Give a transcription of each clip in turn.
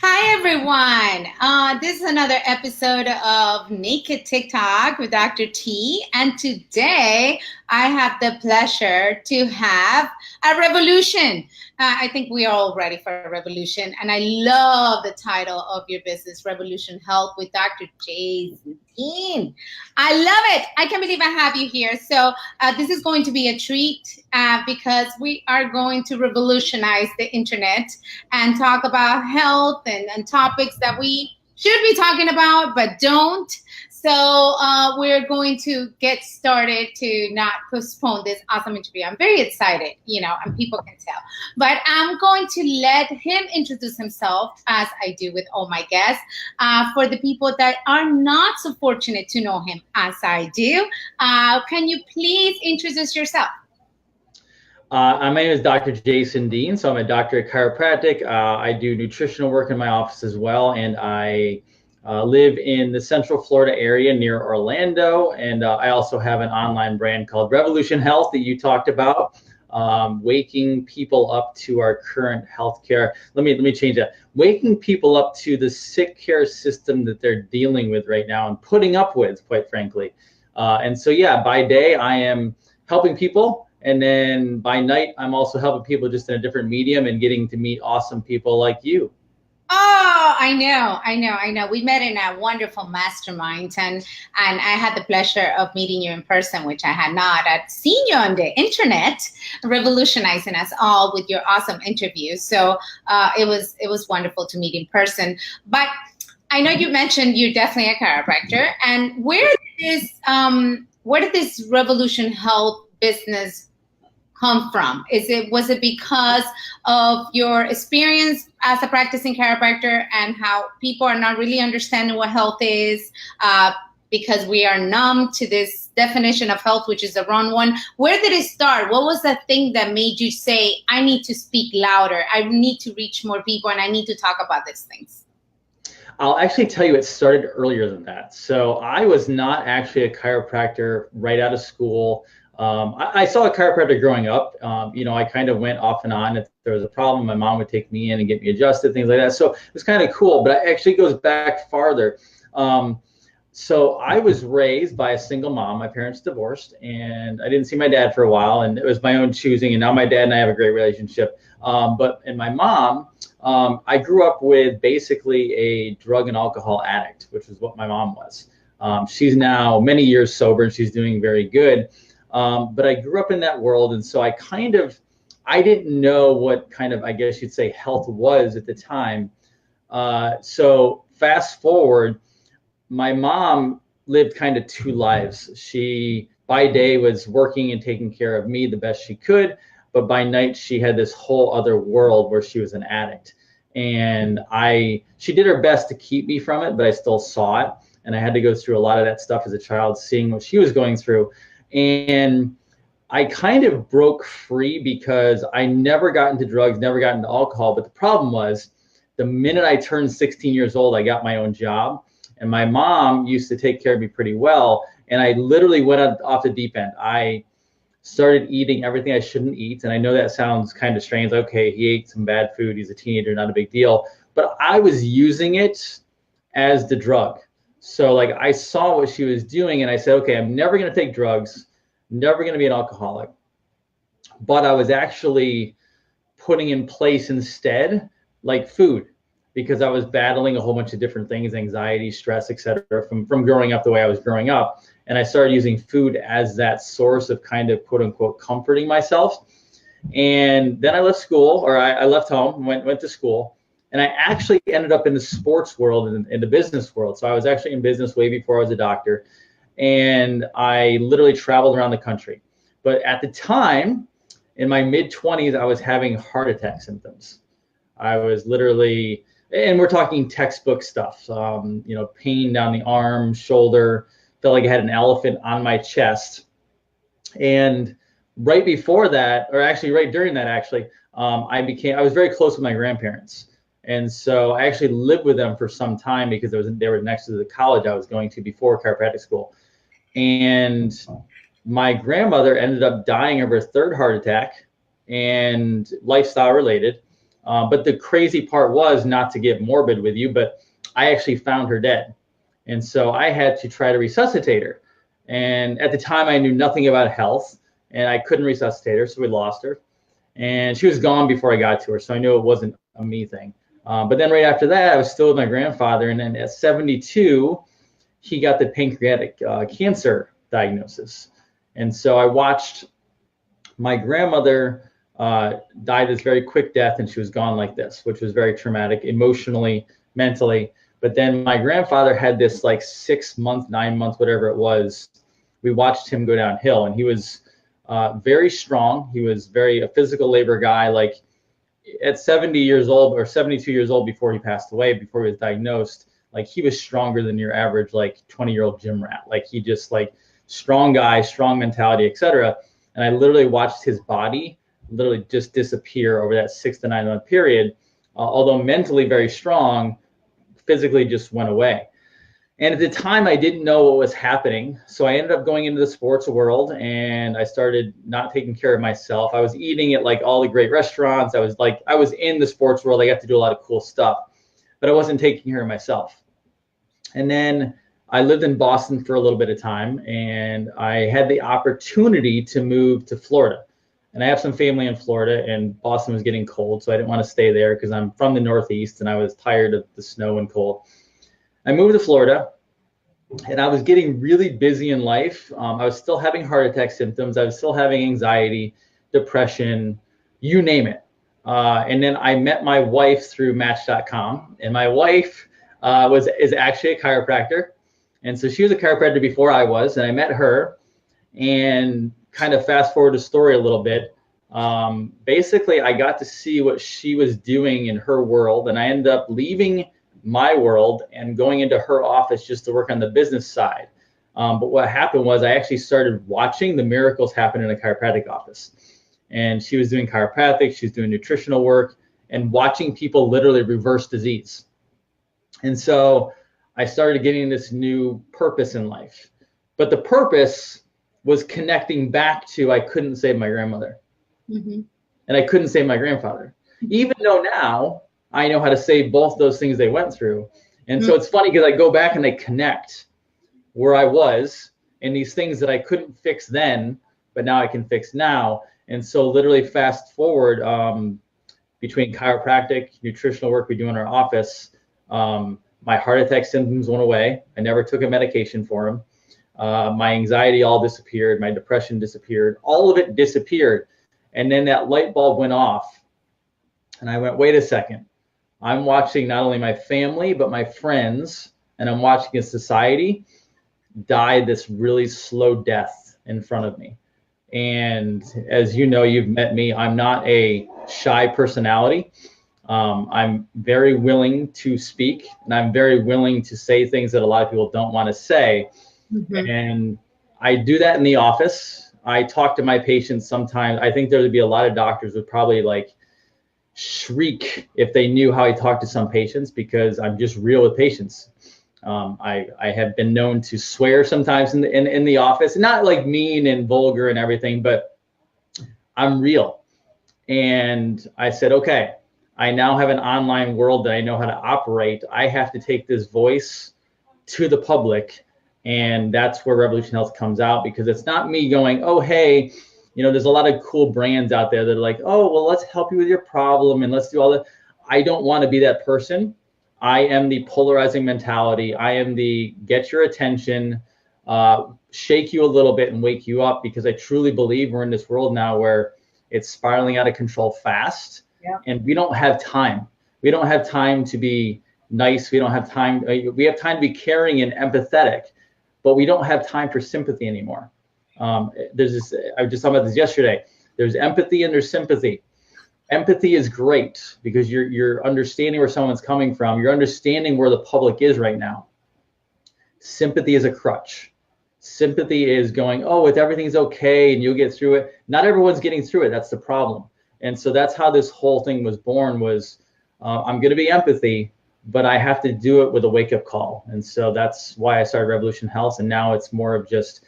Hi, everyone. This is another episode of Naked TikTok with Dr. T. And today I have the pleasure to have a revolution. I think we are all ready for a revolution. And I love the title of your business, Revolution Health with Dr. Jason Dean. I love it. I can't believe I have you here. So this is going to be a treat because we are going to revolutionize the internet and talk about health and topics that we should be talking about but don't. So we're going to get started to not postpone this awesome interview. I'm very excited, and people can tell. But I'm going to let him introduce himself, as I do with all my guests, for the people that are not so fortunate to know him as I do. Can you please introduce yourself? My name is Dr. Jason Dean, so I'm a doctor of chiropractic. I do nutritional work in my office as well, and I live in the Central Florida area near Orlando. And I also have an online brand called Revolution Health that you talked about, waking people up to our current healthcare. Let me change that. Waking people up to the sick care system that they're dealing with right now and putting up with, quite frankly. And so, yeah, by day I am helping people. And then by night, I'm also helping people just in a different medium and getting to meet awesome people like you. Oh, I know. We met in a wonderful mastermind, and I had the pleasure of meeting you in person, which I had not. I'd seen you on the internet, revolutionizing us all with your awesome interviews. So it was wonderful to meet in person. But I know you mentioned you're definitely a chiropractor, and where did this Revolution Health business come from? Was it because of your experience as a practicing chiropractor and how people are not really understanding what health is, because we are numb to this definition of health, which is the wrong one? Where did it start? What was the thing that made you say, I need to speak louder, I need to reach more people, and I need to talk about these things? I'll actually tell you it started earlier than that. So I was not actually a chiropractor right out of school. I saw a chiropractor growing up. I kind of went off and on. If there was a problem, my mom would take me in and get me adjusted, things like that. So it was kind of cool, but it actually goes back farther. So I was raised by a single mom. My parents divorced, and I didn't see my dad for a while, and it was my own choosing. And now my dad and I have a great relationship. And my mom, I grew up with basically a drug and alcohol addict, which is what my mom was. She's now many years sober, and she's doing very good. But I grew up in that world, and so I didn't know what kind of, I guess you'd say, health was at the time. So fast forward, my mom lived kind of two lives. She, by day, was working and taking care of me the best she could, but by night, she had this whole other world where she was an addict. And she did her best to keep me from it, but I still saw it. And I had to go through a lot of that stuff as a child, seeing what she was going through. And I kind of broke free because I never got into drugs, never got into alcohol. But the problem was, the minute I turned 16 years old, I got my own job. And my mom used to take care of me pretty well. And I literally went off the deep end. I started eating everything I shouldn't eat. And I know that sounds kind of strange. Okay, he ate some bad food. He's a teenager, not a big deal. But I was using it as the drug. So like I saw what she was doing, and I said, okay, I'm never going to take drugs, never going to be an alcoholic. But I was actually putting in place instead like food, because I was battling a whole bunch of different things, anxiety, stress, etc., from growing up the way I was growing up. And I started using food as that source of kind of quote unquote comforting myself. And then I left school, or I left home, went to school. And I actually ended up in the sports world and in the business world. So I was actually in business way before I was a doctor. And I literally traveled around the country. But at the time, in my mid-20s, I was having heart attack symptoms. I was literally, and we're talking textbook stuff, pain down the arm, shoulder, felt like I had an elephant on my chest. And right before that, or actually right during that, I was very close with my grandparents. And so I actually lived with them for some time because they were next to the college I was going to before chiropractic school. And my grandmother ended up dying of her third heart attack, and lifestyle related. But the crazy part was, not to get morbid with you, but I actually found her dead. And so I had to try to resuscitate her. And at the time, I knew nothing about health, and I couldn't resuscitate her, so we lost her. And she was gone before I got to her, so I knew it wasn't a me thing. But then right after that, I was still with my grandfather, and then at 72, he got the pancreatic cancer diagnosis. And so I watched my grandmother die this very quick death, and she was gone like this, which was very traumatic emotionally, mentally. But then my grandfather had this like 6 month, 9 months, whatever it was. We watched him go downhill, and he was very strong. He was a physical labor guy. Like at 70 years old or 72 years old before he passed away, before he was diagnosed, like he was stronger than your average like 20-year-old gym rat. Like he just like strong guy, strong mentality, etc. And I literally watched his body literally just disappear over that 6 to 9 month period. Although mentally very strong, physically just went away. And at the time, I didn't know what was happening. So I ended up going into the sports world, and I started not taking care of myself. I was eating at like all the great restaurants. I was in the sports world. I got to do a lot of cool stuff, but I wasn't taking care of myself. And then I lived in Boston for a little bit of time, and I had the opportunity to move to Florida. And I have some family in Florida, and Boston was getting cold, so I didn't want to stay there because I'm from the Northeast, and I was tired of the snow and cold. I moved to Florida, and I was getting really busy in life. I was still having heart attack symptoms. I was still having anxiety, depression, you name it. And then I met my wife through Match.com, and my wife is actually a chiropractor. And so she was a chiropractor before I was, and I met her. And kind of fast forward the story a little bit. Basically, I got to see what she was doing in her world, and I ended up leaving my world and going into her office just to work on the business side. But what happened was I actually started watching the miracles happen in a chiropractic office. And she was doing chiropractic, she was doing nutritional work, and watching people literally reverse disease. And so I started getting this new purpose in life. But the purpose was connecting back to I couldn't save my grandmother. Mm-hmm. And I couldn't save my grandfather. Even though now I know how to save both those things they went through. And so it's funny because I go back and I connect where I was and these things that I couldn't fix then, but now I can fix now. And so literally fast forward between chiropractic, nutritional work we do in our office, my heart attack symptoms went away. I never took a medication for them. My anxiety all disappeared. My depression disappeared. All of it disappeared. And then that light bulb went off. And I went, wait a second. I'm watching not only my family, but my friends, and I'm watching a society die this really slow death in front of me. And as you know, you've met me, I'm not a shy personality. I'm very willing to speak, and I'm very willing to say things that a lot of people don't want to say. Mm-hmm. And I do that in the office. I talk to my patients sometimes. I think there would be a lot of doctors would probably like shriek if they knew how I talk to some patients, because I'm just real with patients. I have been known to swear sometimes in the office, not like mean and vulgar and everything, but I'm real. And I said, okay, I now have an online world that I know how to operate. I have to take this voice to the public. And that's where Revolution Health comes out, because it's not me going, oh, hey, you know, there's a lot of cool brands out there that are like, oh, well, let's help you with your problem and let's do all that. I don't want to be that person. I am the polarizing mentality. I am the get your attention, shake you a little bit and wake you up, because I truly believe we're in this world now where it's spiraling out of control fast. Yeah. And we don't have time. We don't have time to be nice. We don't have time. We have time to be caring and empathetic, but we don't have time for sympathy anymore. There's this, I was just talking about this yesterday. There's empathy and there's sympathy. Empathy is great because you're understanding where someone's coming from. You're understanding where the public is right now. Sympathy is a crutch. Sympathy is going, oh, if everything's okay and you'll get through it. Not everyone's getting through it. That's the problem. And so that's how this whole thing was born, was I'm going to be empathy, but I have to do it with a wake-up call. And so that's why I started Revolution Health. And now it's more of just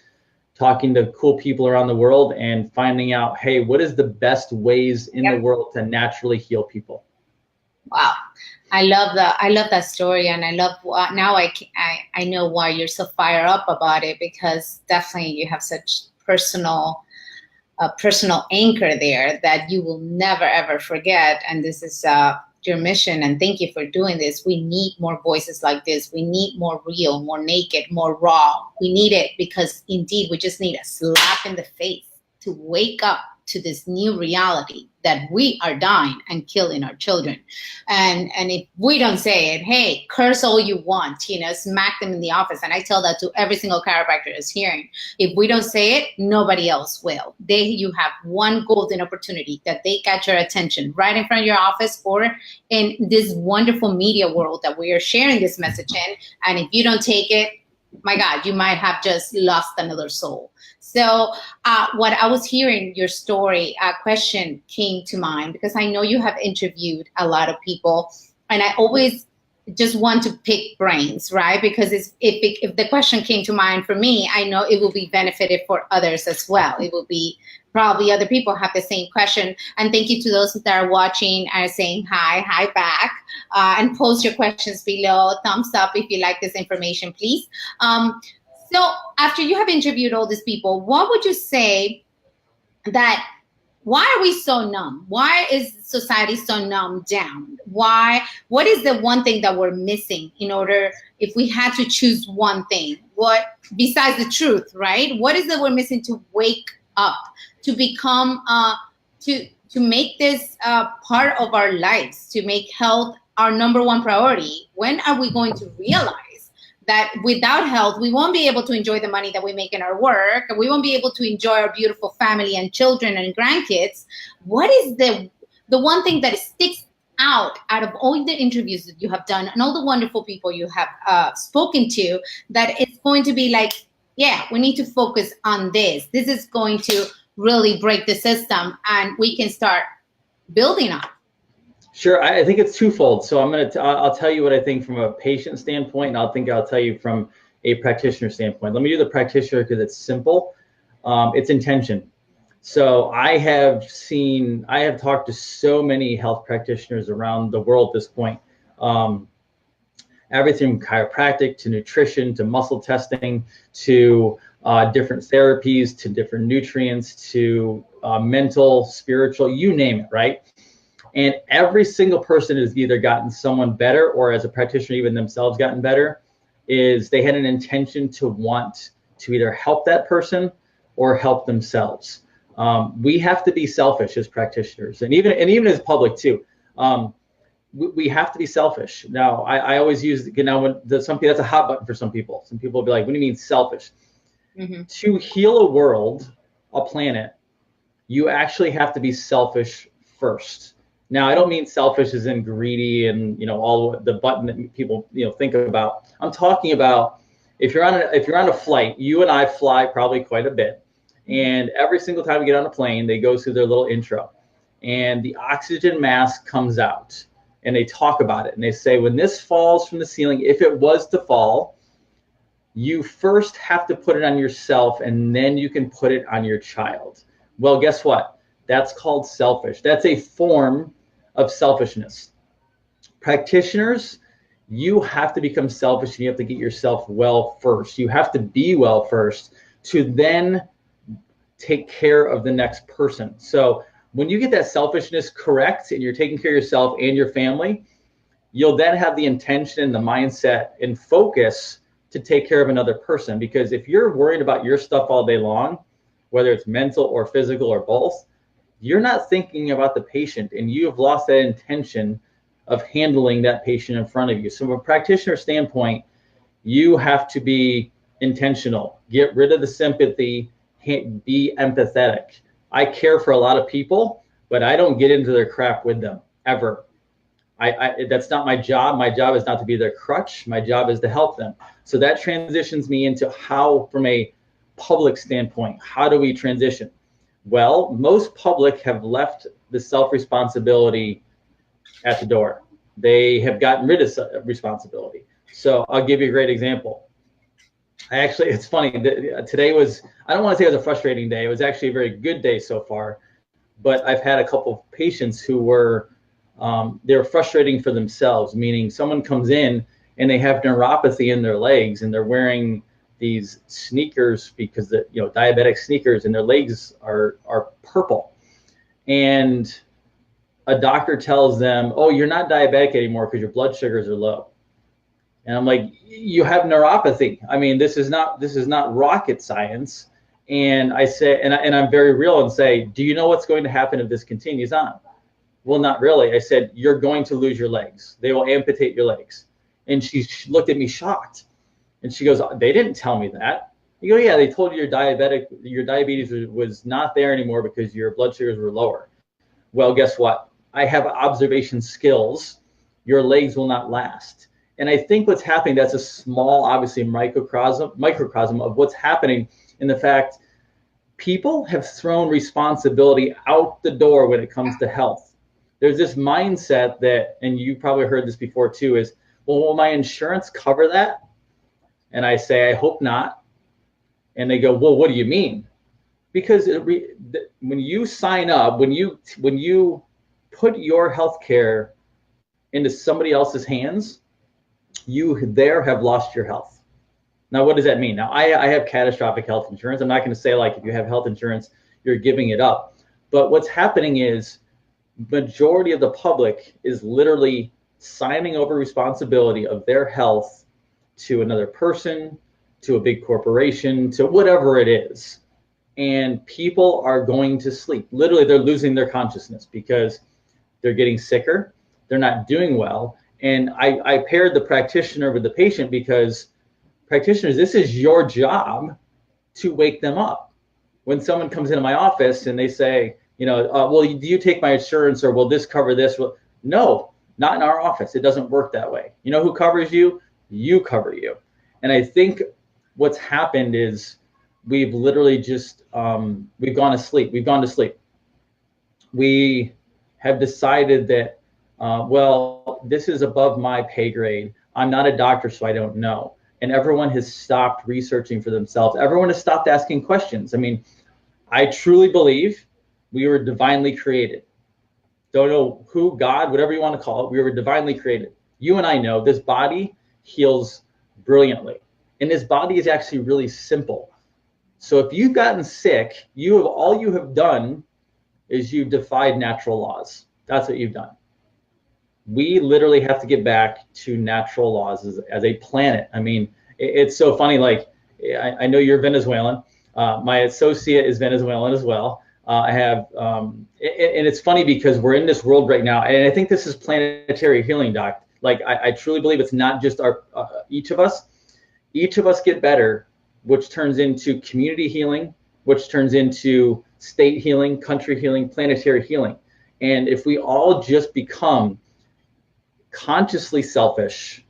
talking to cool people around the world and finding out, hey, what is the best ways in the world to naturally heal people? Wow. I love that story, and I love now I know why you're so fired up about it, because definitely you have such personal anchor there that you will never ever forget. And this is your mission. And thank you for doing this. We need more voices like this. We need more real, more naked, more raw. We need it because indeed we just need a slap in the face to wake up to this new reality that we are dying and killing our children. And if we don't say it, hey, curse all you want, smack them in the office. And I tell that to every single chiropractor that's hearing. If we don't say it, nobody else will. You have one golden opportunity that they catch your attention right in front of your office or in this wonderful media world that we are sharing this message in. And if you don't take it, my God, you might have just lost another soul. So what I was hearing your story, a question came to mind because I know you have interviewed a lot of people, and I always just want to pick brains, right? Because if the question came to mind for me, I know it will be benefited for others as well. It will be probably other people have the same question. And thank you to those that are watching and saying hi back, and post your questions below. Thumbs up if you like this information, please. So after you have interviewed all these people, what would you say that why are we so numb? Why is society so numbed down? What is the one thing that we're missing in order, if we had to choose one thing, what besides the truth, right? What is that we're missing to wake up, to become, to make this part of our lives, to make health our number one priority? When are we going to realize that without health, we won't be able to enjoy the money that we make in our work, and we won't be able to enjoy our beautiful family and children and grandkids? What is the one thing that sticks out of all the interviews that you have done and all the wonderful people you have spoken to, that it's going to be like, yeah, we need to focus on this. This is going to really break the system, and we can start building up. Sure, I think it's twofold. So I'll tell you what I think from a patient standpoint, and I'll tell you from a practitioner standpoint. Let me do the practitioner because it's simple. It's intention. So I have talked to so many health practitioners around the world at this point. Everything from chiropractic to nutrition to muscle testing to different therapies to different nutrients to mental, spiritual, you name it, right? And every single person has either gotten someone better, or as a practitioner, even themselves gotten better, is they had an intention to want to either help that person or help themselves. We have to be selfish as practitioners, and even as public too. We have to be selfish. Now, I always use, that's a hot button for some people. Some people will be like, what do you mean selfish? Mm-hmm. To heal a world, a planet, you actually have to be selfish first. Now, I don't mean selfish as in greedy and all the button that people think about. I'm talking about if you're on a flight, you and I fly probably quite a bit, and every single time we get on a plane, they go through their little intro, and the oxygen mask comes out, and they talk about it, and they say when this falls from the ceiling, if it was to fall, you first have to put it on yourself, and then you can put it on your child. Well, guess what? That's called selfish. That's a form of selfishness. Practitioners, you have to become selfish, and you have to get yourself well first. You have to be well first to then take care of the next person. So when you get that selfishness correct and you're taking care of yourself and your family, you'll then have the intention and the mindset and focus to take care of another person. Because if you're worried about your stuff all day long, whether it's mental or physical or both, you're not thinking about the patient, and you have lost that intention of handling that patient in front of you. So from a practitioner standpoint, you have to be intentional. Get rid of the sympathy, be empathetic. I care for a lot of people, but I don't get into their crap with them ever. That's not my job. My job is not to be their crutch. My job is to help them. So that transitions me into how, from a public standpoint, how do we transition? Well, most public have left the self-responsibility at the door. They have gotten rid of responsibility. So I'll give you a great example. It's funny. Today was, I don't want to say it was a frustrating day. It was actually a very good day so far. But I've had a couple of patients who were they're frustrating for themselves, meaning someone comes in and they have neuropathy in their legs and they're wearing these sneakers because diabetic sneakers, and their legs are purple. And a doctor tells them, "Oh, you're not diabetic anymore because your blood sugars are low." And I'm like, "You have neuropathy. I mean, this is not rocket science." And I say, and I'm very real and say, "Do you know what's going to happen if this continues on?" "Well, not really." I said, "You're going to lose your legs. They will amputate your legs." And she looked at me shocked. And she goes, "They didn't tell me that." You go, "Yeah, they told you your diabetes was not there anymore because your blood sugars were lower." Well, guess what? I have observation skills. Your legs will not last. And I think what's happening, that's a small, obviously, microcosm of what's happening in the fact people have thrown responsibility out the door when it comes to health. There's this mindset that, and you probably heard this before too, is, "Well, will my insurance cover that?" And I say, "I hope not." And they go, "Well, what do you mean?" Because when you sign up, when you put your health care into somebody else's hands, you there have lost your health. Now, what does that mean? Now, I have catastrophic health insurance. I'm not going to say like if you have health insurance, you're giving it up. But what's happening is majority of the public is literally signing over responsibility of their health to another person, to a big corporation, to whatever it is. And people are going to sleep. Literally, they're losing their consciousness because they're getting sicker. They're not doing well. And I paired the practitioner with the patient because practitioners, this is your job to wake them up. When someone comes into my office and they say, "Well, do you take my insurance, or will this cover this?" Well, no, not in our office. It doesn't work that way. You know who covers you? You cover you. And I think what's happened is we've literally just we've gone to sleep. We have decided that well, this is above my pay grade. I'm not a doctor, so I don't know. And everyone has stopped researching for themselves. Everyone has stopped asking questions. I mean, I truly believe we were divinely created. Don't know who, God, whatever you want to call it, we were divinely created. You and I know this body heals brilliantly. And this body is actually really simple. So if you've gotten sick, all you have done is you've defied natural laws. That's what you've done. We literally have to get back to natural laws as a planet. I mean, it's so funny. Like, I know you're Venezuelan. My associate is Venezuelan as well. I have, and it's funny because we're in this world right now, and I think this is planetary healing, Doc. Like, I truly believe it's not just each of us. Each of us get better, which turns into community healing, which turns into state healing, country healing, planetary healing. And if we all just become consciously selfish,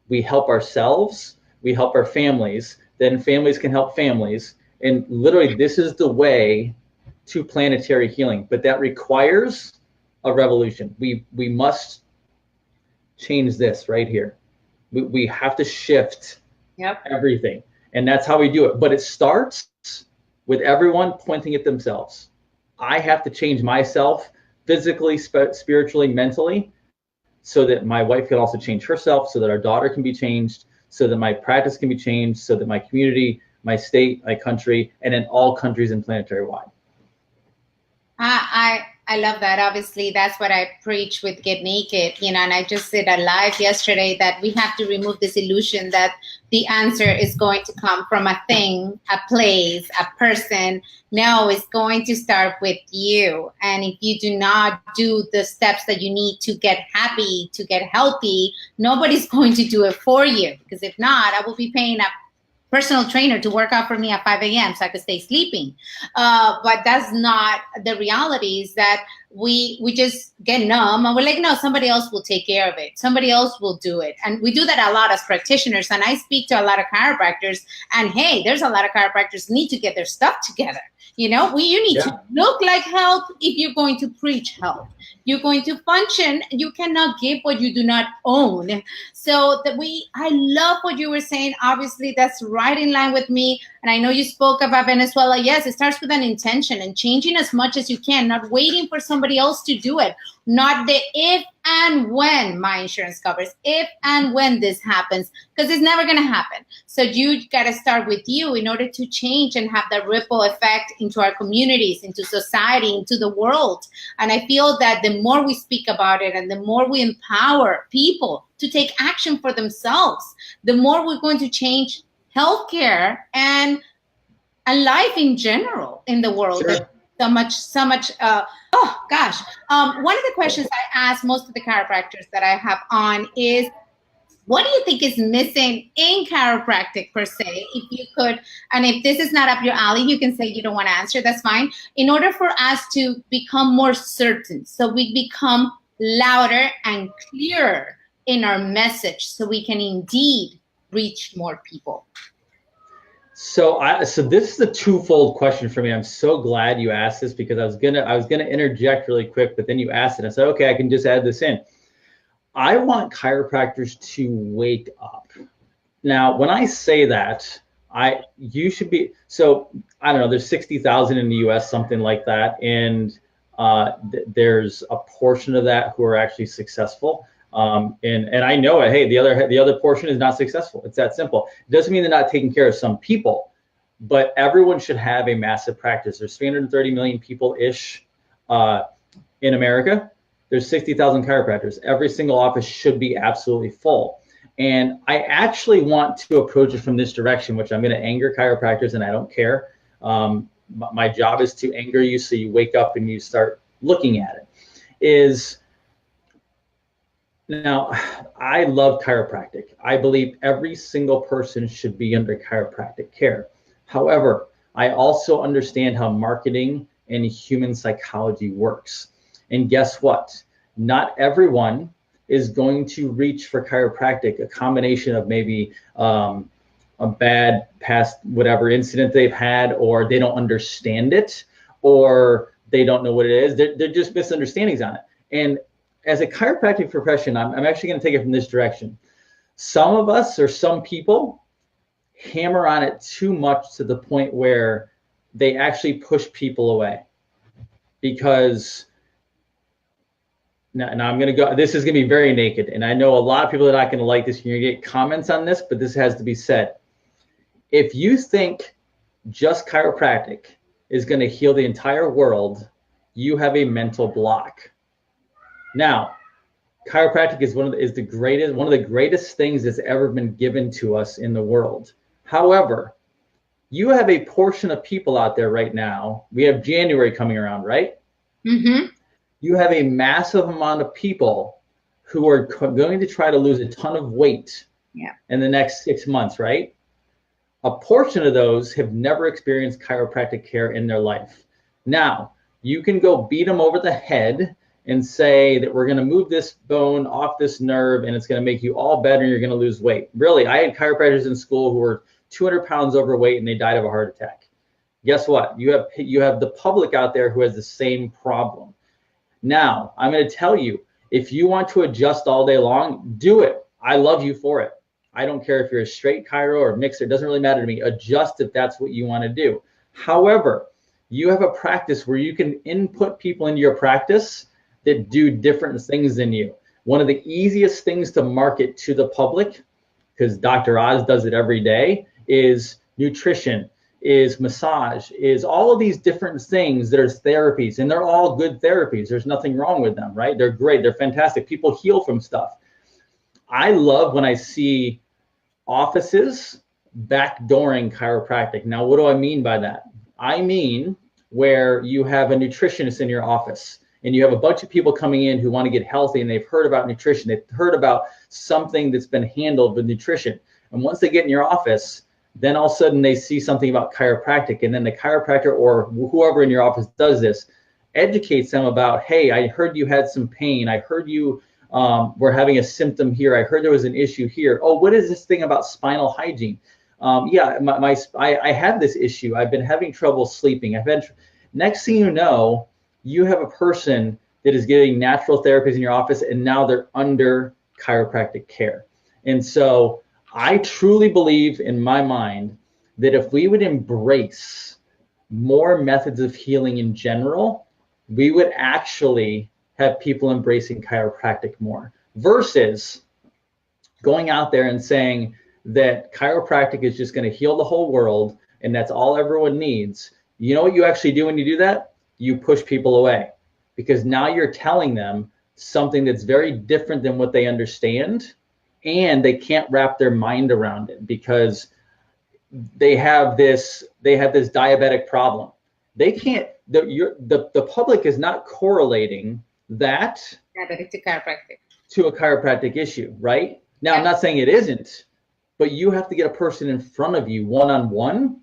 we help ourselves, we help our families, then families can help families. And literally, this is the way to planetary healing. But that requires a revolution. We must change this right here. We have to shift everything. And that's how we do it. But it starts with everyone pointing at themselves. I have to change myself physically, spiritually, mentally, so that my wife can also change herself, so that our daughter can be changed, so that my practice can be changed, so that my community, my state, my country, and in all countries and planetary wide. I love that. Obviously, that's what I preach with Get Naked, and I just said a live yesterday that we have to remove this illusion that the answer is going to come from a thing, a place, a person. No, it's going to start with you. And if you do not do the steps that you need to get happy, to get healthy, nobody's going to do it for you. Because if not, I will be paying a personal trainer to work out for me at 5 a.m. so I could stay sleeping. But that's not the reality. Is that we just get numb and we're like, no, somebody else will take care of it. Somebody else will do it. And we do that a lot as practitioners. And I speak to a lot of chiropractors, and hey, there's a lot of chiropractors need to get their stuff together. You need to look like health if you're going to preach health. You're going to function. You cannot give what you do not own. So I love what you were saying. Obviously, that's right in line with me. And I know you spoke about Venezuela. Yes, it starts with an intention and changing as much as you can, not waiting for somebody somebody else to do it. Not the if and when my insurance covers, if and when this happens, because it's never going to happen. So you got to start with you in order to change and have that ripple effect into our communities, into society, into the world. And I feel that the more we speak about it and the more we empower people to take action for themselves, the more we're going to change healthcare and life in general in the world. Sure. There's so much. Oh gosh. One of the questions I ask most of the chiropractors that I have on is, what do you think is missing in chiropractic per se? If you could, and if this is not up your alley, you can say you don't want to answer, that's fine. In order for us to become more certain, so we become louder and clearer in our message, so we can indeed reach more people. So this is a twofold question for me. I'm so glad you asked this, because I was gonna interject really quick, but then you asked it and I said, okay, I can just add this in. I want chiropractors to wake up. Now, when I say that, you should be, so I don't know, there's 60,000 in the US, something like that, and there's a portion of that who are actually successful. And I know it. Hey, the other portion is not successful. It's that simple. It doesn't mean they're not taking care of some people, but everyone should have a massive practice. There's 330 million people ish in America. There's 60,000 chiropractors. Every single office should be absolutely full. And I actually want to approach it from this direction, which I'm going to anger chiropractors, and I don't care. My job is to anger you so you wake up and you start looking at it. Now, I love chiropractic. I believe every single person should be under chiropractic care. However, I also understand how marketing and human psychology works. And guess what? Not everyone is going to reach for chiropractic, a combination of maybe a bad past whatever incident they've had, or they don't understand it, or they don't know what it is. They're just misunderstandings on it. And as a chiropractic profession, I'm actually going to take it from this direction. Some of us, or some people, hammer on it too much to the point where they actually push people away. Because now I'm going to go, this is going to be very naked, and I know a lot of people are not going to like this. You're going to get comments on this, but this has to be said. If you think just chiropractic is going to heal the entire world, you have a mental block. Now, chiropractic is one of the greatest things that's ever been given to us in the world. However, you have a portion of people out there right now. We have January coming around, right? Mm-hmm. You have a massive amount of people who are going to try to lose a ton of weight in the next 6 months, right? A portion of those have never experienced chiropractic care in their life. Now, you can go beat them over the head and say that we're going to move this bone off this nerve and it's going to make you all better and you're going to lose weight. Really, I had chiropractors in school who were 200 pounds overweight and they died of a heart attack. Guess what? You have the public out there who has the same problem. Now, I'm going to tell you, if you want to adjust all day long, do it. I love you for it. I don't care if you're a straight chiro or mixer. It doesn't really matter to me. Adjust if that's what you want to do. However, you have a practice where you can input people into your practice that do different things than you. One of the easiest things to market to the public, because Dr. Oz does it every day, is nutrition, is massage, is all of these different things. There's therapies, and they're all good therapies. There's nothing wrong with them, right? They're great. They're fantastic. People heal from stuff. I love when I see offices backdooring chiropractic. Now, what do I mean by that? I mean where you have a nutritionist in your office, and you have a bunch of people coming in who want to get healthy, and they've heard about nutrition. They've heard about something that's been handled with nutrition. And once they get in your office, then all of a sudden they see something about chiropractic, and then the chiropractor or whoever in your office does this educates them about, hey, I heard you had some pain. I heard you were having a symptom here. I heard there was an issue here. Oh, what is this thing about spinal hygiene? I have this issue. I've been having trouble sleeping. Next thing you know, you have a person that is getting natural therapies in your office, and now they're under chiropractic care. And so I truly believe in my mind that if we would embrace more methods of healing in general, we would actually have people embracing chiropractic more versus going out there and saying that chiropractic is just going to heal the whole world and that's all everyone needs. You know what you actually do when you do that? You push people away, because now you're telling them something that's very different than what they understand, and they can't wrap their mind around it because they have this diabetic problem. They can't, the public is not correlating that Diabetic to chiropractic. to a chiropractic issue, right? Now, I'm not saying it isn't, but you have to get a person in front of you one-on-one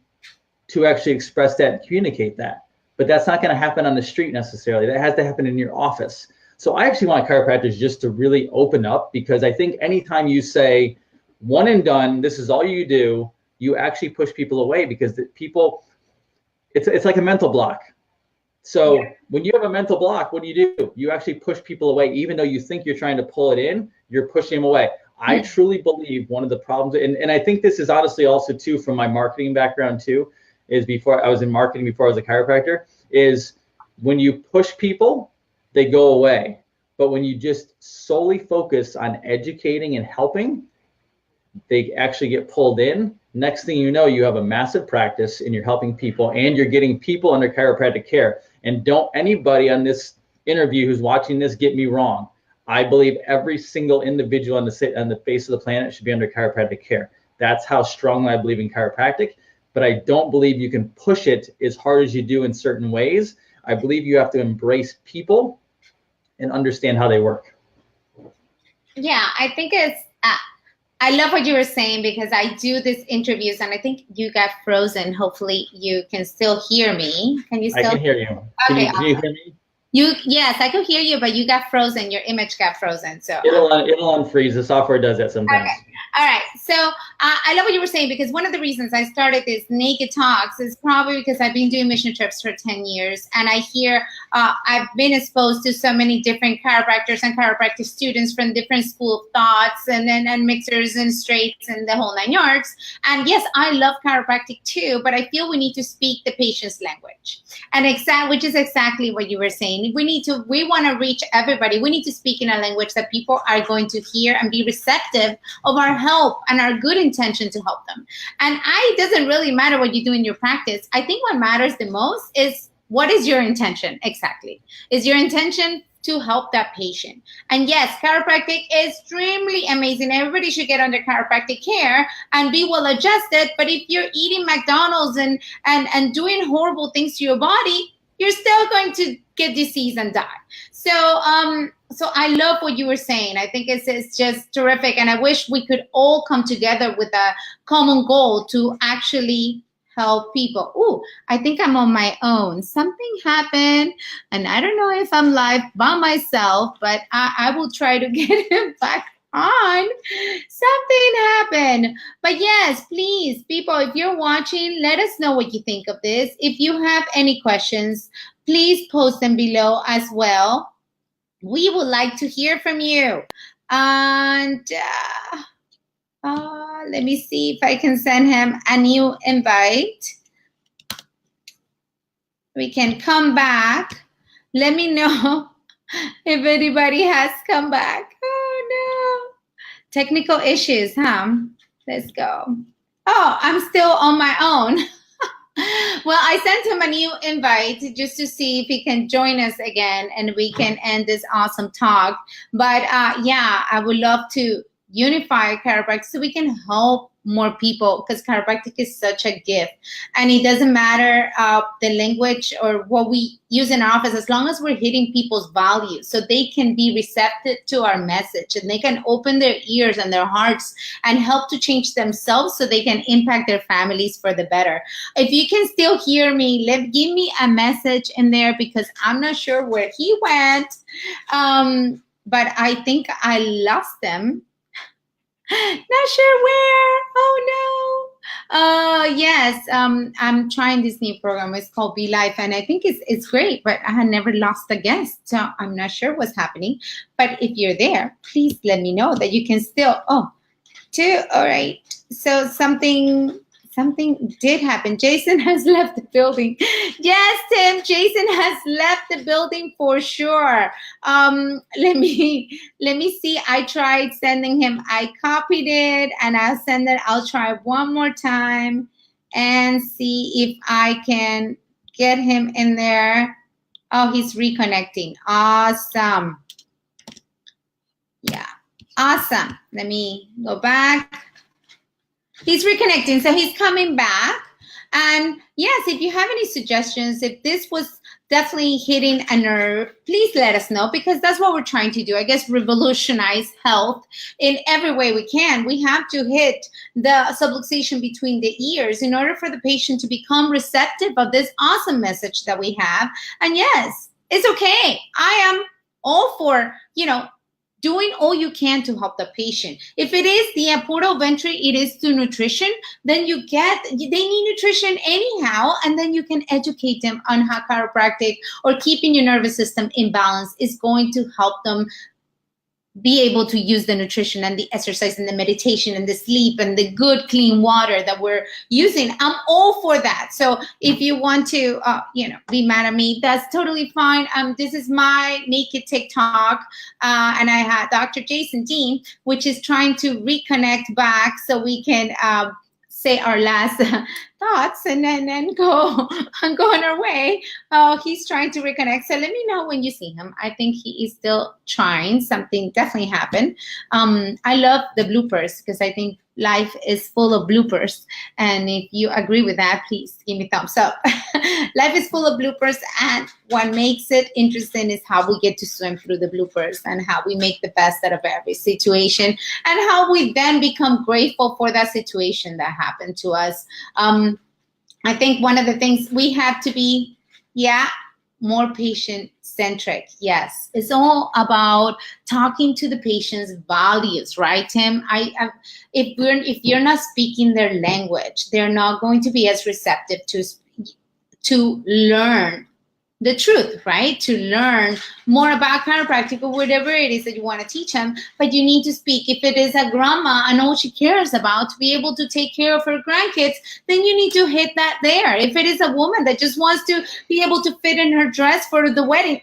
to actually express that and communicate that. But that's not going to happen on the street necessarily. That has to happen in your office. So I actually want chiropractors just to really open up, because I think anytime you say one and done, this is all you do, you actually push people away, because it's like a mental block. So when you have a mental block, what do? You actually push people away. Even though you think you're trying to pull it in, you're pushing them away. I truly believe one of the problems, and I think this is honestly also too from my marketing background too, is before I was in marketing, before I was a chiropractor, is when you push people, they go away. But when you just solely focus on educating and helping, they actually get pulled in. Next thing you know, you have a massive practice and you're helping people and you're getting people under chiropractic care. And don't anybody on this interview who's watching this get me wrong. I believe every single individual on the face of the planet should be under chiropractic care. That's how strongly I believe in chiropractic. But I don't believe you can push it as hard as you do in certain ways. I believe you have to embrace people and understand how they work. Yeah, I think I love what you were saying, because I do these interviews and I think you got frozen. Hopefully you can still hear me. Can you still? I can hear you. Can you hear me? Yes, I could hear you, but you got frozen. Your image got frozen. So it'll unfreeze. The software does that sometimes. Okay. All right. So I love what you were saying, because one of the reasons I started this Naked Talks is probably because I've been doing mission trips for 10 years. And I hear I've been exposed to so many different chiropractors and chiropractic students from different school of thoughts and mixers and straights and the whole 9 yards. And yes, I love chiropractic too, but I feel we need to speak the patient's language. And which is exactly what you were saying. We want to reach everybody. We need to speak in a language that people are going to hear and be receptive of our help and our good intention to help them. And it doesn't really matter what you do in your practice. I think what matters the most is, what is your intention exactly? Is your intention to help that patient? And yes, chiropractic is extremely amazing. Everybody should get under chiropractic care and be well adjusted. But if you're eating McDonald's and doing horrible things to your body, you're still going to get disease and die. So I love what you were saying. I think it's just terrific. And I wish we could all come together with a common goal to actually help people. Ooh, I think I'm on my own. Something happened, and I don't know if I'm live by myself, but I will try to get it back on. Something happened. But yes, please, people, if you're watching, let us know what you think of this. If you have any questions, please post them below as well. We would like to hear from you. And let me see if I can send him a new invite. We can come back. Let me know if anybody has come back. Oh, no. Technical issues, huh? Let's go. Oh, I'm still on my own. Well, I sent him a new invite just to see if he can join us again and we can end this awesome talk. But yeah, I would love to unify chiropractic so we can help more people, because chiropractic is such a gift. And it doesn't matter the language or what we use in our office, as long as we're hitting people's values so they can be receptive to our message and they can open their ears and their hearts and help to change themselves so they can impact their families for the better. If you can still hear me, give me a message in there, because I'm not sure where he went, but I think I lost them. Not sure where. Oh no. Yes. I'm trying this new program. It's called Be Life, and I think it's great. But I had never lost a guest, so I'm not sure what's happening. But if you're there, please let me know that you can still. Oh, two. All right. So something something did happen. Jason has left the building. Yes, Tim, Jason has left the building for sure. Let me see. I tried sending him. I copied it and I'll send it. I'll try one more time and see if I can get him in there. Oh, he's reconnecting. Awesome. Yeah. Awesome. Let me go back. He's reconnecting, so he's coming back. And yes, if you have any suggestions, if this was definitely hitting a nerve, please let us know, because that's what we're trying to do. I guess revolutionize health in every way we can. We have to hit the subluxation between the ears in order for the patient to become receptive of this awesome message that we have. And yes, it's okay. I am all for, doing all you can to help the patient. If it is the portal of entry, it is through nutrition, then they need nutrition anyhow, and then you can educate them on how chiropractic or keeping your nervous system in balance is going to help them be able to use the nutrition and the exercise and the meditation and the sleep and the good clean water that we're using. I'm all for that. So if you want to, be mad at me, that's totally fine. This is my Naked TikTok, and I had Dr. Jason Dean, which is trying to reconnect back so we can say our last thoughts and then go on our way. Oh, he's trying to reconnect. So let me know when you see him. I think he is still trying. Something definitely happened. I love the bloopers because I think life is full of bloopers. And if you agree with that, please give me a thumbs up. Life is full of bloopers, and what makes it interesting is how we get to swim through the bloopers and how we make the best out of every situation and how we then become grateful for that situation that happened to us. I think one of the things we have to be, more patient-centric. Yes, it's all about talking to the patient's values, right, Tim? If you're not speaking their language, they're not going to be as receptive to learn the truth, right? To learn more about chiropractic or whatever it is that you want to teach them, but you need to speak. If it is a grandma and all she cares about to be able to take care of her grandkids, then you need to hit that there. If it is a woman that just wants to be able to fit in her dress for the wedding,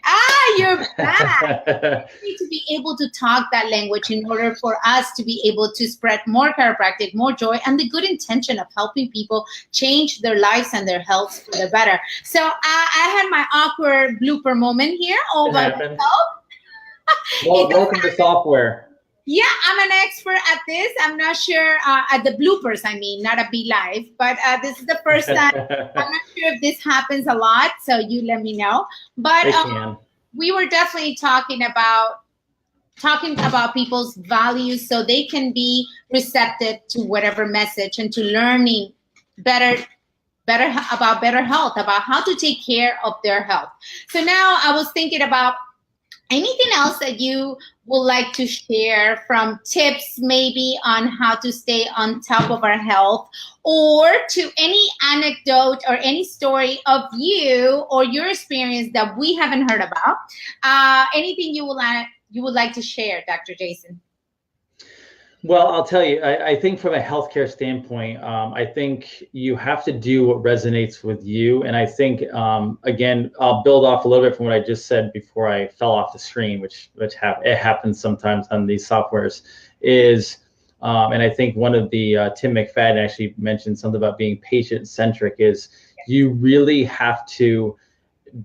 you're bad. You need to be able to talk that language in order for us to be able to spread more chiropractic, more joy, and the good intention of helping people change their lives and their health for the better. So I had my awkward blooper moment here all by myself. Well, welcome to software. Yeah, I'm an expert at this. I'm not sure at the bloopers, I mean, not a Be Live, but this is the first time. I'm not sure if this happens a lot, so you let me know. But we were definitely talking about people's values so they can be receptive to whatever message and to learning better about better health, about how to take care of their health. So now I was thinking about anything else that you would like to share, from tips maybe on how to stay on top of our health, or to any anecdote or any story of you or your experience that we haven't heard about. Anything you would like to share, Dr. Jason? Well, I'll tell you, I think from a healthcare standpoint, I think you have to do what resonates with you. And I think, again, I'll build off a little bit from what I just said before I fell off the screen, which it happens sometimes on these softwares, is, and I think one of the, Tim McFadden actually mentioned something about being patient-centric, is you really have to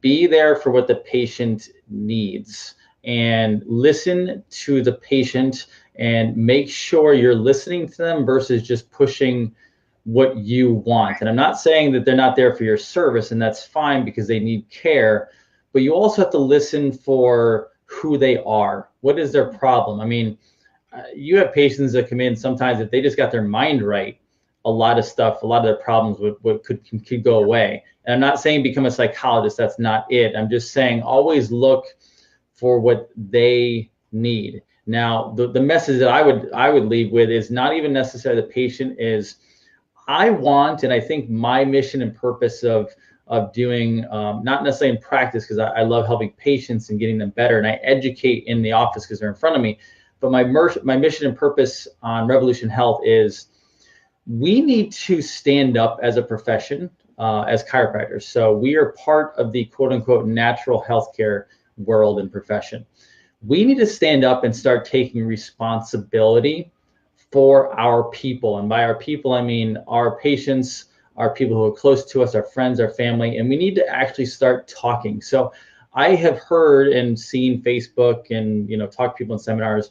be there for what the patient needs and listen to the patient and make sure you're listening to them versus just pushing what you want. And I'm not saying that they're not there for your service, and that's fine because they need care, but you also have to listen for who they are. What is their problem? I mean, you have patients that come in sometimes, if they just got their mind right, a lot of their problems could go away. And I'm not saying become a psychologist, that's not it. I'm just saying always look for what they need. Now, the message that I would leave with is not even necessarily the patient, is I want, and I think my mission and purpose of doing, not necessarily in practice, because I love helping patients and getting them better, and I educate in the office because they're in front of me, but my mission and purpose on Revolution Health is we need to stand up as a profession, as chiropractors. So we are part of the quote unquote natural healthcare world and profession. We need to stand up and start taking responsibility for our people. And by our people, I mean our patients, our people who are close to us, our friends, our family, and we need to actually start talking. So I have heard and seen Facebook and, talk to people in seminars.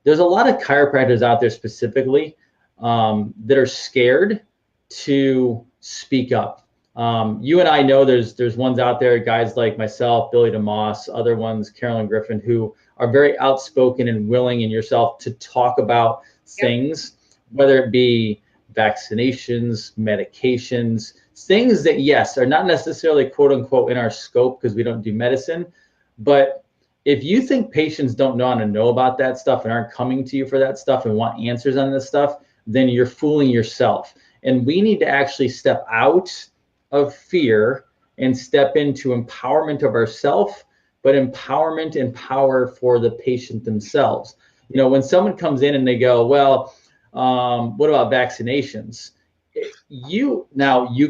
There's a lot of chiropractors out there specifically that are scared to speak up. You and I know there's ones out there, guys like myself, Billy DeMoss, other ones, Carolyn Griffin, who are very outspoken and willing, and yourself, to talk about things, whether it be vaccinations, medications, things that, yes, are not necessarily quote unquote in our scope because we don't do medicine. But if you think patients don't want to know about that stuff and aren't coming to you for that stuff and want answers on this stuff, then you're fooling yourself. And we need to actually step out of fear and step into empowerment of ourselves, but empowerment and power for the patient themselves. When someone comes in and they go, well, what about vaccinations? You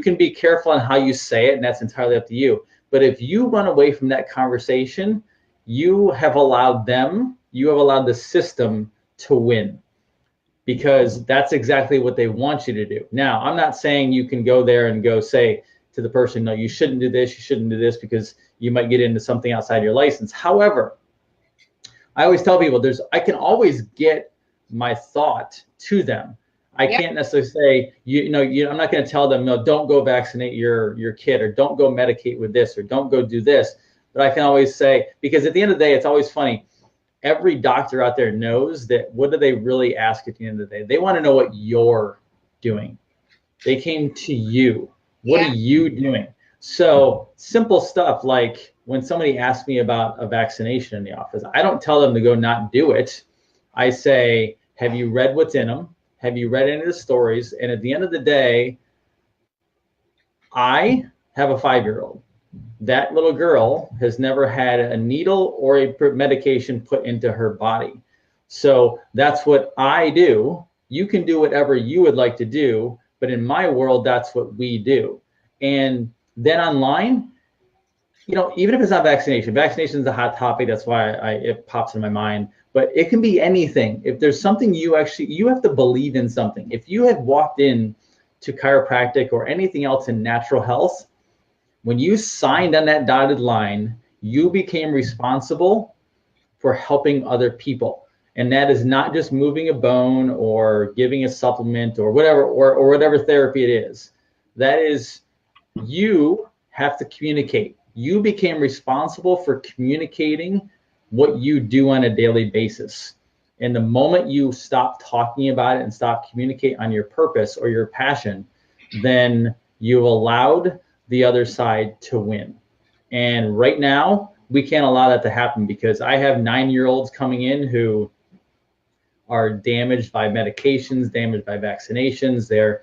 can be careful on how you say it, and that's entirely up to you. But if you run away from that conversation, you have allowed the system to win, because that's exactly what they want you to do. Now, I'm not saying you can go there and go say to the person, no, you shouldn't do this, because you might get into something outside your license. However, I always tell people I can always get my thought to them. I can't necessarily say, I'm not going to tell them, no, don't go vaccinate your kid, or don't go medicate with this, or don't go do this. But I can always say, because at the end of the day, it's always funny. Every doctor out there knows that what do they really ask at the end of the day? They want to know what you're doing. They came to you. What are you doing? So simple stuff like when somebody asks me about a vaccination in the office, I don't tell them to go not do it. I say, have you read what's in them? Have you read any of the stories? And at the end of the day, I have a 5-year-old. That little girl has never had a needle or a medication put into her body. So that's what I do. You can do whatever you would like to do, but in my world, that's what we do. And then online, even if it's not vaccination is a hot topic. That's why it pops in my mind. But it can be anything. If there's something you have to believe in something. If you had walked in to chiropractic or anything else in natural health, when you signed on that dotted line, you became responsible for helping other people. And that is not just moving a bone or giving a supplement or whatever, or whatever therapy it is. That is, you have to communicate. You became responsible for communicating what you do on a daily basis. And the moment you stop talking about it and stop communicating on your purpose or your passion, then you allowed the other side to win. And right now, we can't allow that to happen, because I have 9-year-olds coming in who are damaged by medications, damaged by vaccinations. Their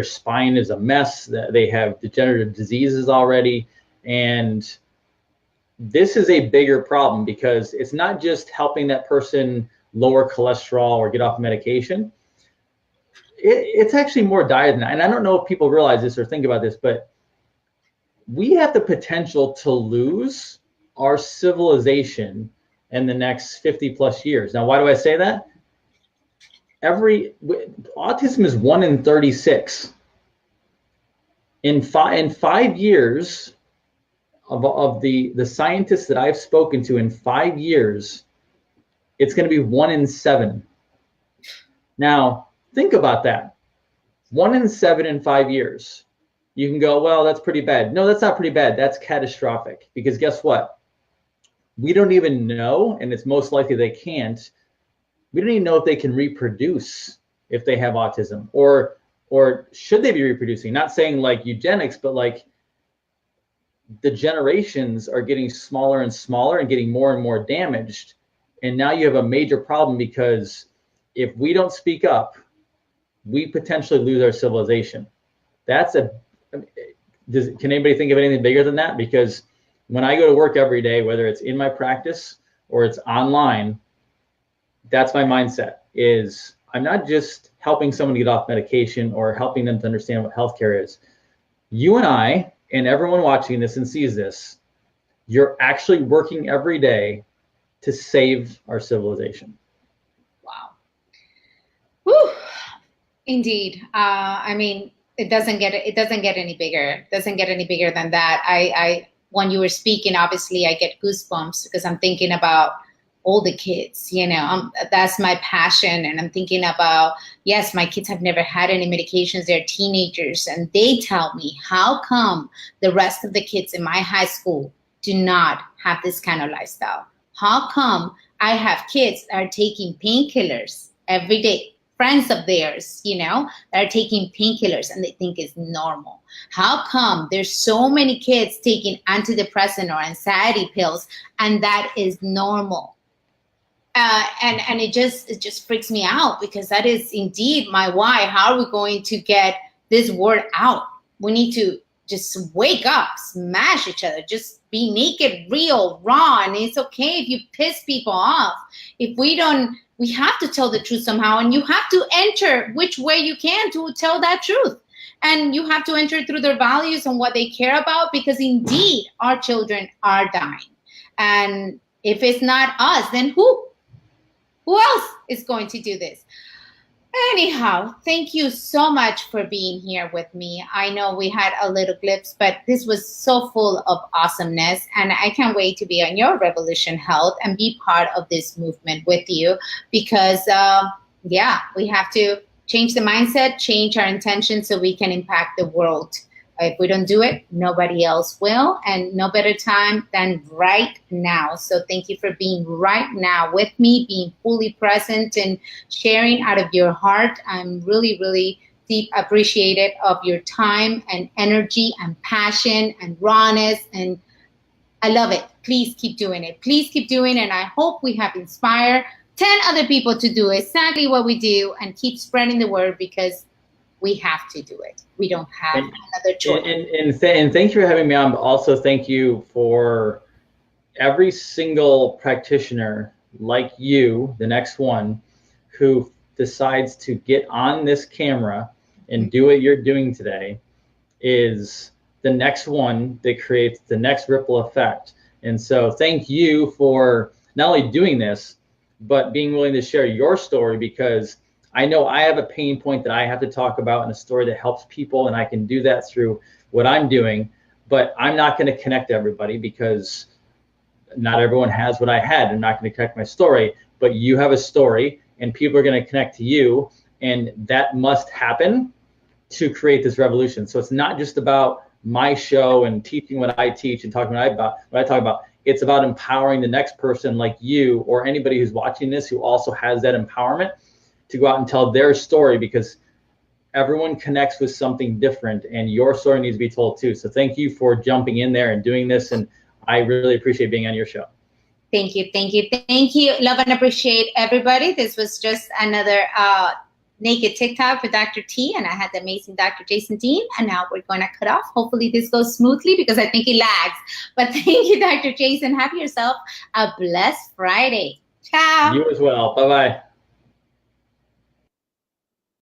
spine is a mess. They have degenerative diseases already. And this is a bigger problem, because it's not just helping that person lower cholesterol or get off medication. It's actually more dire than that. And I don't know if people realize this or think about this, but we have the potential to lose our civilization in the next 50 plus years. Now, why do I say that? Autism is 1 in 36. In 5 years of the scientists that I've spoken to, in 5 years, it's going to be 1 in 7. Now, think about that. 1 in 7 in 5 years. You can go, well, that's pretty bad. No, that's not pretty bad. That's catastrophic. Because guess what? We don't even know, and it's most likely they can't. We don't even know if they can reproduce if they have autism, or should they be reproducing? Not saying like eugenics, but like the generations are getting smaller and smaller and getting more and more damaged. And now you have a major problem, because if we don't speak up, we potentially lose our civilization. Can anybody think of anything bigger than that? Because when I go to work every day, whether it's in my practice or it's online, that's my mindset, is I'm not just helping someone get off medication or helping them to understand what healthcare is. You and I, and everyone watching this and sees this, you're actually working every day to save our civilization. Wow. Whew. Indeed. I mean, it doesn't get any bigger. It doesn't get any bigger than that. When you were speaking, obviously I get goosebumps because I'm thinking about all the kids, that's my passion. And I'm thinking about, yes, my kids have never had any medications. They're teenagers. And they tell me, how come the rest of the kids in my high school do not have this kind of lifestyle? How come I have kids that are taking painkillers every day? Friends of theirs, that are taking painkillers and they think it's normal. How come there's so many kids taking antidepressant or anxiety pills and that is normal? And it just freaks me out because that is indeed my why. How are we going to get this word out? We need to just wake up, smash each other, just be naked, real, raw. And it's okay if you piss people off. If we don't, we have to tell the truth somehow. And you have to enter which way you can to tell that truth. And you have to enter through their values and what they care about, because indeed our children are dying. And if it's not us, then who? Who else is going to do this? Anyhow, thank you so much for being here with me. I know we had a little glimpse, but this was so full of awesomeness. And I can't wait to be on your Revolution Health and be part of this movement with you because, we have to change the mindset, change our intention so we can impact the world. If we don't do it, nobody else will, and no better time than right now. So thank you for being right now with me, being fully present and sharing out of your heart. I'm really, really deep appreciative of your time and energy and passion and rawness, and I love it. Please keep doing it. Please keep doing it, and I hope we have inspired 10 other people to do exactly what we do and keep spreading the word because we have to do it. We don't have another choice. And thank you for having me on. But also thank you for every single practitioner like you, the next one, who decides to get on this camera and do what you're doing today, is the next one that creates the next ripple effect. And so thank you for not only doing this, but being willing to share your story, because I know I have a pain point that I have to talk about in a story that helps people, and I can do that through what I'm doing, but I'm not going to connect everybody because not everyone has what I had. I'm not going to connect my story, but you have a story and people are going to connect to you, and that must happen to create this revolution. So it's not just about my show and teaching what I teach and talking what I talk about. It's about empowering the next person like you or anybody who's watching this who also has that empowerment to go out and tell their story, because everyone connects with something different and your story needs to be told too. So thank you for jumping in there and doing this. And I really appreciate being on your show. Thank you. Thank you. Thank you. Love and appreciate everybody. This was just another Naked TikTok with Dr. T, and I had the amazing Dr. Jason Dean, and now we're going to cut off. Hopefully this goes smoothly because I think it lags. But thank you, Dr. Jason. Have yourself a blessed Friday. Ciao. You as well. Bye-bye.